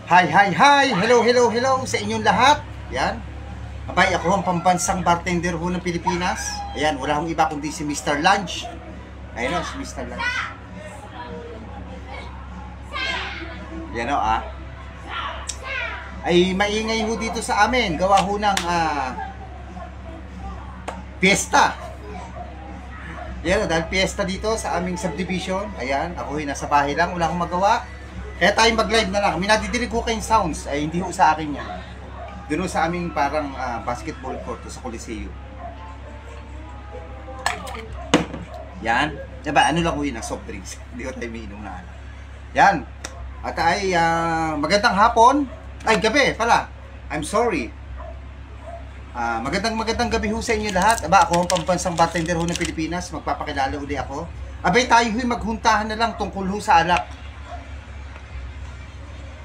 Hi, hi, hi! Hello, hello, hello sa inyong lahat. Yan. Abay, ako ang pambansang bartender ho ng Pilipinas. Ayan, wala akong iba kundi si Mr. Lunch. Ayan o, si Mr. Lunch. Yan o, ay maingay ho dito sa amin. Gawa ho ng fiesta. Yan o, dahil fiesta dito sa aming subdivision. Ayan, ako nasa bahay lang, wala akong magawa. Kaya tayo mag-live na lang. Minadidinig ko kayong sounds, ay hindi ho sa akin yan. Doon ho sa aming parang basketball court sa Coliseo. Yan. Diba, ano lang ho yun, soft drinks. Hindi ko tayo miinom na. Yan. At ay magandang hapon. Ay, gabi pala. I'm sorry. Magandang gabi ho sa inyo lahat. Aba, ako ang pambansang bartender ho ng Pilipinas. Magpapakilala uli ako. Abay, tayo ho'y maghuntahan na lang tungkol ho sa alak.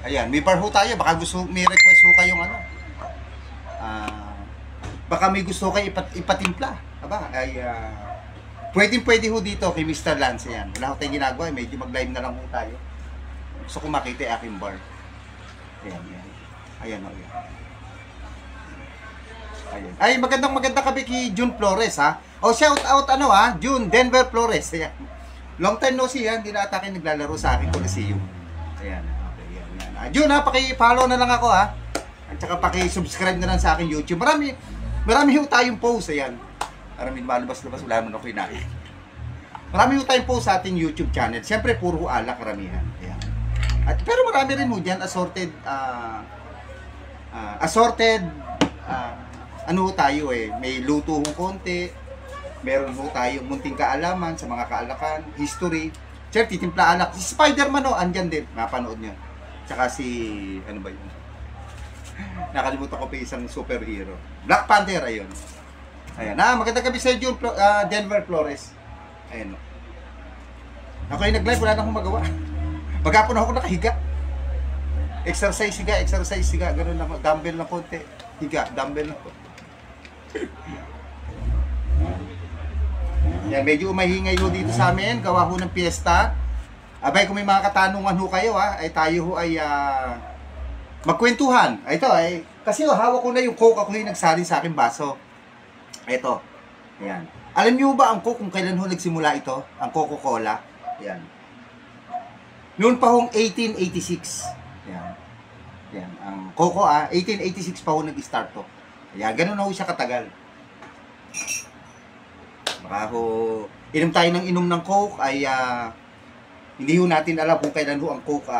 Ayan, may bar ho tayo. Baka may request ho kayong ano. Baka may gusto kayo ipatimpla. Aba, ay pwede ho dito kay Mr. Lance. Ayan, wala ho tayong ginagawa. Medyo mag-live na lang ho tayo. Gusto ko makita yung aking bar. Ayan, ayan. Ayan, ayan. Ayan. Ay, magandang gabi kay June Flores, ha. O, shout out June, Denver Flores. Ayan. Long time no see, ha. Hindi na ata kayo naglalaro sa aking Coliseum. Ayan. June, paki-follow na lang ako, ha. At saka paki-subscribe na lang sa aking YouTube. Marami ho tayong post, ayan. Marami malabas-labas, wala naman ako inahin. Marami ho tayong post sa ating YouTube channel. Siyempre, puro alak karamihan. Ayan. Pero marami rin ho dyan, assorted, ano ho tayo may luto ho konti. Meron ho tayong munting kaalaman sa mga kaalakan, history. Siyempre, titimpla alak. Si Spider-Man andyan din, mapanood nyo. Tsaka si, ano ba yun? Nakalimutan ko pa isang superhero. Black Panther, ayun. Ayan. Magandang gabi sa June, Denver Flores. Ayan. Ako yung nag-live, wala na akong magawa. Maghapon ako nakahiga. Exercise, higa. Ganun lang. Dumbbell na konti. Higa, dumbbell na konti. Yan, medyo umahingay ho dito sa amin. Gawa ho ng piyesta. Abay, kung may mga katanungan ho kayo, ay tayo ho ay magkwentuhan. Ito kasi hawak ko na yung Coke, ako yung nagsalin sa aking baso. Ito. Ayan. Alam niyo ba ang Coke kung kailan ho nagsimula ito? Ang Coca-Cola. Ayan. Noon pa hong 1886. Ayan. Ayan. Ang Coco 1886 pa ho nag-start to. Ayan. Ganun ho siya katagal. Baka ho, inom tayo ng inom ng Coke ay hindi ho natin alam kung kailan ho ang Coke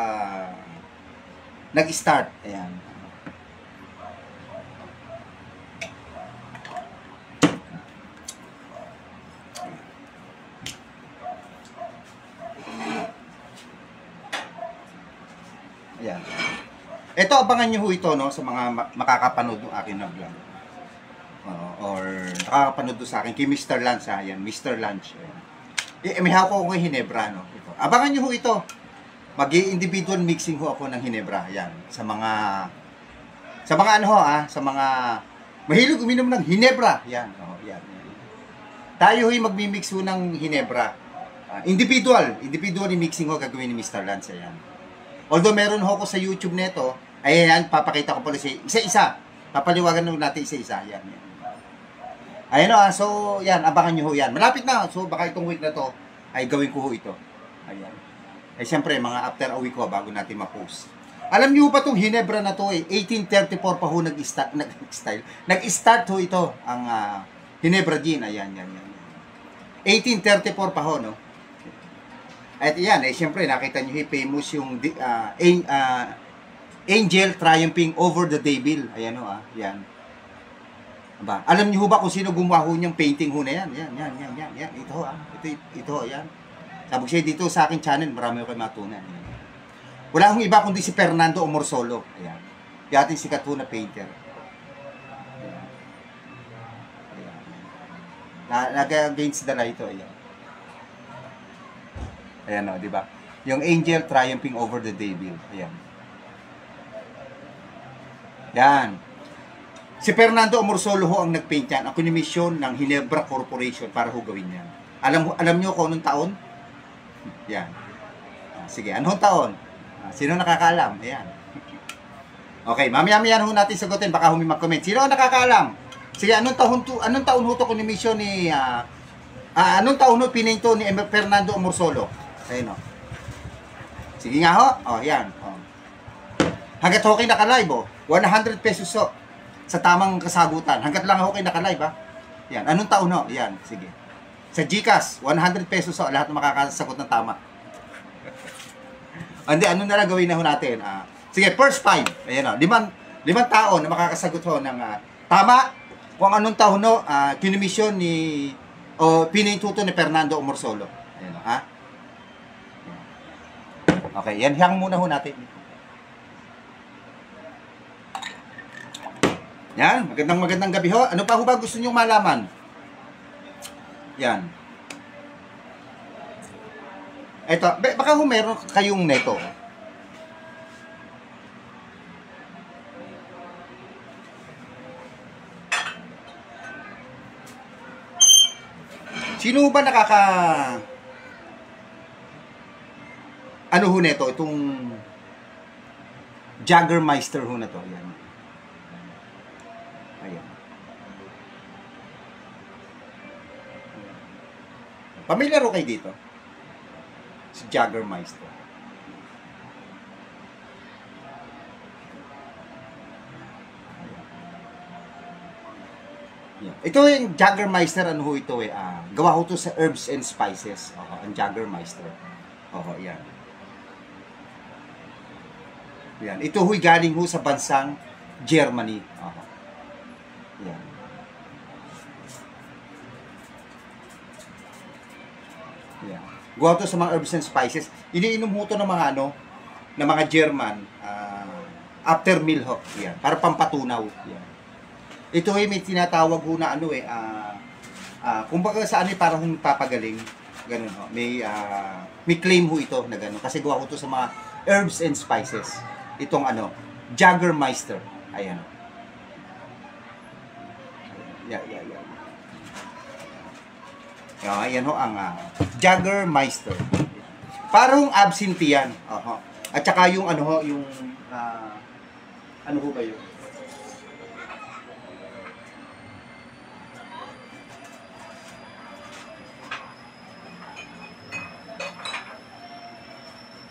nag-start. Ayan. Ayan. Ito, abangan nyo ho ito, no, sa mga makakapanood ng akin na vlog. Or nakakapanood sa akin kay Mr. Lance. Ayan, Mr. Lunch. Ayan. May hawak ko ng Hinebra, no? Ito. Abangan nyo ho ito. Mag-individual mixing ho ako ng Hinebra. Ayan. Sa mga ano ho, sa mga mahilig uminom ng Hinebra. Ayan. Ayan. Tayo ho'y magmi-mix ho ng Hinebra. Individual mixing ho gagawin ni Mr. Lance. Ayan. Although meron ho ako sa YouTube neto, ayan, papakita ko pala isa-isa. Papaliwagan nyo natin isa-isa. Ayan. Ayan so yan, abangan nyo ho yan. Malapit na, so baka itong week na to, ay gawin ko ho ito. Ayan. Ay siyempre, mga after a week ho, bago natin ma-post. Alam nyo ba itong Hinebra na to 1834 pa ho nag-start ho ito, ang Hinebra Gin. Ayan, yan. 1834 pa ho, no? At yan, siyempre, nakita nyo famous yung Angel Triumphing Over the Devil. Ayan ho, yan. Aba, alam niyo ba kung sino gumawa ho niyang painting ho na yan? Yan. Ito, yan. Sabi siya dito sa aking channel, marami ko kayo matunan. Wala akong iba kundi si Fernando Omorsolo. Ayan. Yung ating sikat ho na painter. Ayan. Nag-against the light ito. Ayan. Ayan di ba? Yung Angel Triumphing Over the Devil. Ayan. Yan. Si Fernando Omorsolo ho ang nagpaint yan. Ang komisyon ng Hinebra Corporation para ho gawin yan. Alam nyo kung anong taon? Yan. Sige, anong taon? Sino nakakaalam? Ayan. Okay, mamaya-maya ho natin sagutin, baka humi mag-comment. Sino ang nakakaalam? Sige, anong taon ho to kunimisyon ni anong taon ho pininto ni Fernando Amorsolo? Ayun o. Sige nga ho. Oh, yan. Oh. Hanggat ho kayo naka-live, 100 pesos ho. Sa tamang kasagutan. Hanggat lang ho kayo naka-live, ha. Yan. Anong taon ho? Yan. Sige. Sa GCash, 100 pesos ho. Lahat na makakasagot ng tama. Hindi, ano na lang gawin na ho natin? Sige, first 5. Ayan o. Limang tao na makakasagot ho ng tama kung anong taon ho kinimisyon ni pinintuto ni Fernando Amorsolo. Ayan o, ha? Okay, yan hiyang muna ho natin. Yan, magandang gabi ho. Ano pa ho ba gusto nyo malaman? Yan. Eto, baka ho meron kayong neto. Sino ba ano ho neto? Itong Jaggermeister ho na to. Yan. Ayan. Pamilyar ho kayo dito? Si Jaggermeister. Ayan. Ito yung Jaggermeister, ano ho ito gawa ho to sa herbs and spices. Ang Jaggermeister. Yan. Yan. Ito ho'y galing ho sa bansang Germany. Yan. Yan. Gawa to sa mga herbs and spices. Iniinom ho to ng mga ng mga German after meal ho. Yan. Para pampatunaw. Yan. Ito ho'y may tinatawag ho na kumbaga sa parang papagaling. Ganun ho. May claim ho ito na ganun. Kasi gawa ho to sa mga herbs and spices. Itong Jaggermeister. Ayan. Ayan ho ang Jaggermeister. Parang absinthe yan. At saka yung ano ho ba yun?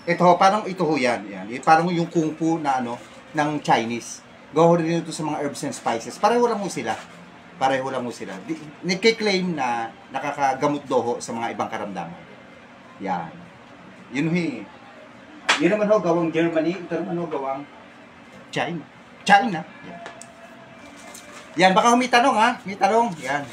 Ito, parang ito ho yan. Parang yung kung fu na ng Chinese. Gawa rin ito sa mga herbs and spices. Pareho lang ho sila. Nagkiklaim na nakakagamot doho sa mga ibang karamdaman. Yan. Yun naman ho gawang Germany. Ito naman ho gawang China. Yan, baka may tanong ha. May tanong. Yan.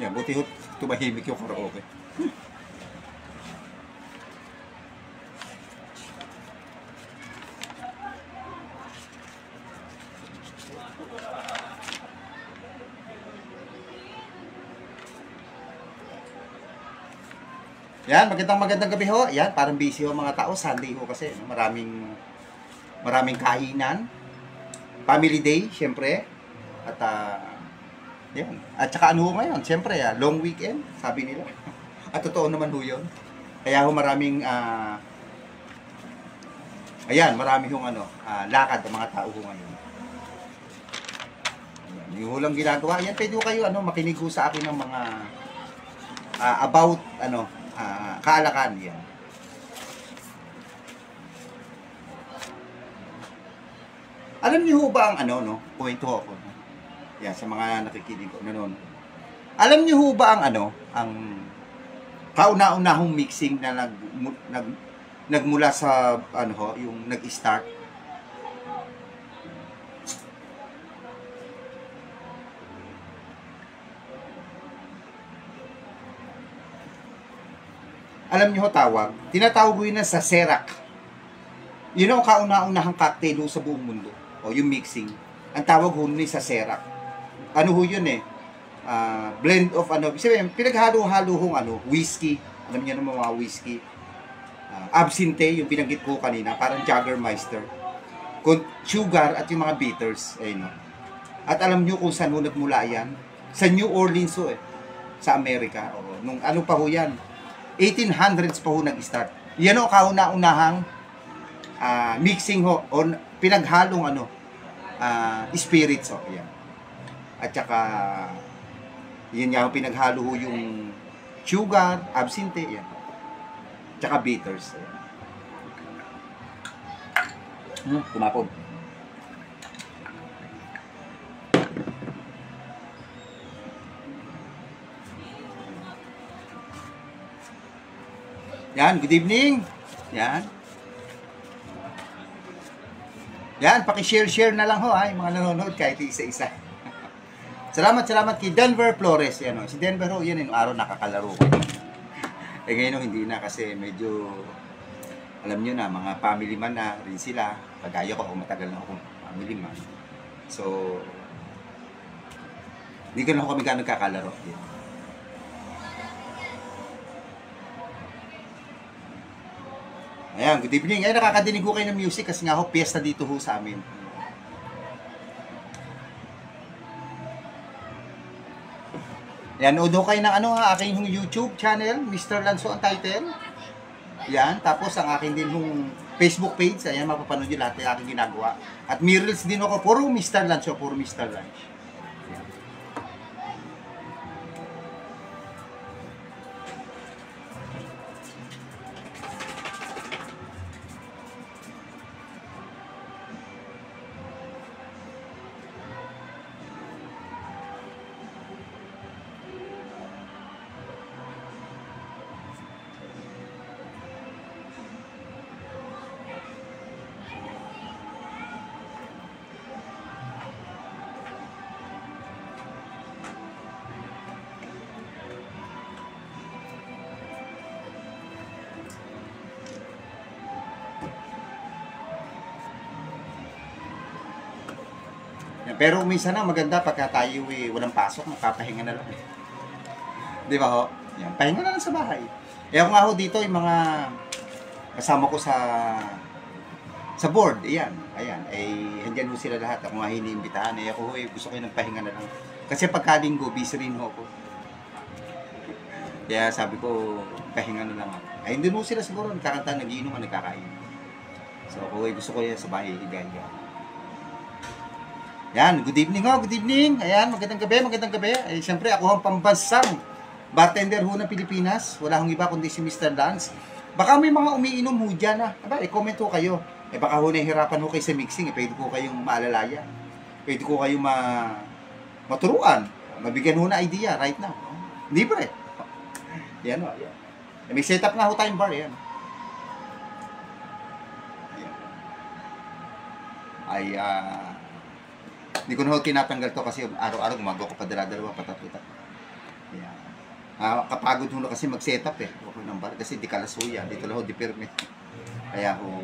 Yan, buti ho tumahimik yung karaoke. Yan, magandang gabi ho. Yan, parang busy ho mga tao. Sunday ho kasi. Maraming kainan. Family day, syempre. At yan. At saka ano ho ngayon? Syempre, long weekend, sabi nila. At totoo naman ho yun. Kaya ho maraming marami hong lakad ng mga tao ho ngayon. Ayan, yung hulang ginagawa. Yan, pwede ho kayo makinig ho sa akin ng mga about kaalakan yan. Alam niyo ho ba ang kwento ako? Yan, sa mga nakikinig ko, nanonood. Alam niyo ho ba ang ang kauna-unahong mixing na nagmula sa yung nag-start? Alam niyo ho tinatawag ko yun na sa Serac. Yun ang kauna-unahang cocktail ho sa buong mundo. O yung mixing. Ang tawag ho ni sa Serac. Ano ho yun blend of sabihin, pinaghalo-halo hong whiskey Alam niyo naman mga whiskey. Absinthe, yung binanggit ko kanina, parang Jägermeister. Sugar at yung mga bitters. Ayun, no? At alam niyo kung saan ho nagmula yan? Sa New Orleans ho sa Amerika. O, nung ano pa ho yan? 1800s pa ho nag-start. Yan ho, kauna-unahang mixing ho, o pinaghalong spirits ho. Yan. At saka, yun nga ho, pinaghalo ho yung sugar, absinthe, yan. Tsaka bitters. Kumapog. Yan, good evening. Yan. Yan, paki-share na lang ho yung mga nanonood kahit isa-isa. Salamat kay Denver Flores. Yan, si Denver ho, yan yung araw nakakalaro ko. Ngayon hindi na kasi medyo alam nyo na, mga family man na rin sila. Pagaya ko, matagal na ako family man. So, hindi ko na ako kami gano'ng kakalaro. Ayan, good evening. Ay, nakakadinig ko kayo ng music kasi nga ho, piyesta dito ho sa amin. Yan, nood ho kayo ng aking YouTube channel, Mr. Lanzo ang title. Yan, tapos ang aking din hong Facebook page, ayan, mapapanood nyo lahat ng aking ginagawa. At may reels din ako, puro Mr. Lanzo, puro Mr. Lanzo. Pero minsan na maganda pagka tayo walang pasok, magpapahinga na lang. Di ba ho? Yan, pahinga na lang sa bahay. Ako nga ho dito, yung mga kasama ko sa board, ayan, andyan ho sila lahat. Ako nga hiniimbitahan, ako gusto ko ng pahinga na lang. Kasi pagkalinggo, busy rin ho ako. Kaya sabi ko, pahinga na lang ako. Ay, hindi ho sila siguro, nagkakanta, nagiinom, nagkakain. So ako gusto ko yan sa bahay, higa-higa. Yan, good evening ho, good evening. Ayan, magandang gabi. Siyempre, ako ang pambansang bartender ho ng Pilipinas. Wala hong iba kundi si Mr. Lance. Baka may mga umiinom ho dyan comment ho kayo. Baka ho nahihirapan ho kayo sa mixing. Pwede ko kayong maalalaya. Pwede ko kayong maturuan. Mabigyan ho na idea right now. Hindi ba Yan ho, yan. May setup nga ho tayong bar, yan. Hindi ko na ho tinatanggal to kasi araw-araw gumagawa ko pa dala-dalawa patatuta. Yeah. Kapagod ho na kasi mag-setup Okay ng bar kasi di kalasuya. Dito lang ho, di permit. Kaya ho.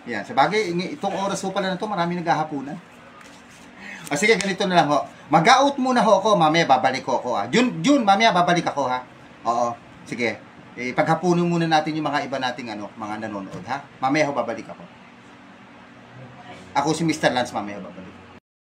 Yan, sa bagay, itong oras ho pala na to, marami naghahapunan. Sige, ganito na lang ho. Mag-out muna ho ako, mamaya babalik ho ako June, mamaya babalik ako Oo, sige. Paghapunin muna natin yung mga iba nating mga nanonood Mamaya ho babalik ako. Ako si Mr. Lance, mamaya babalik.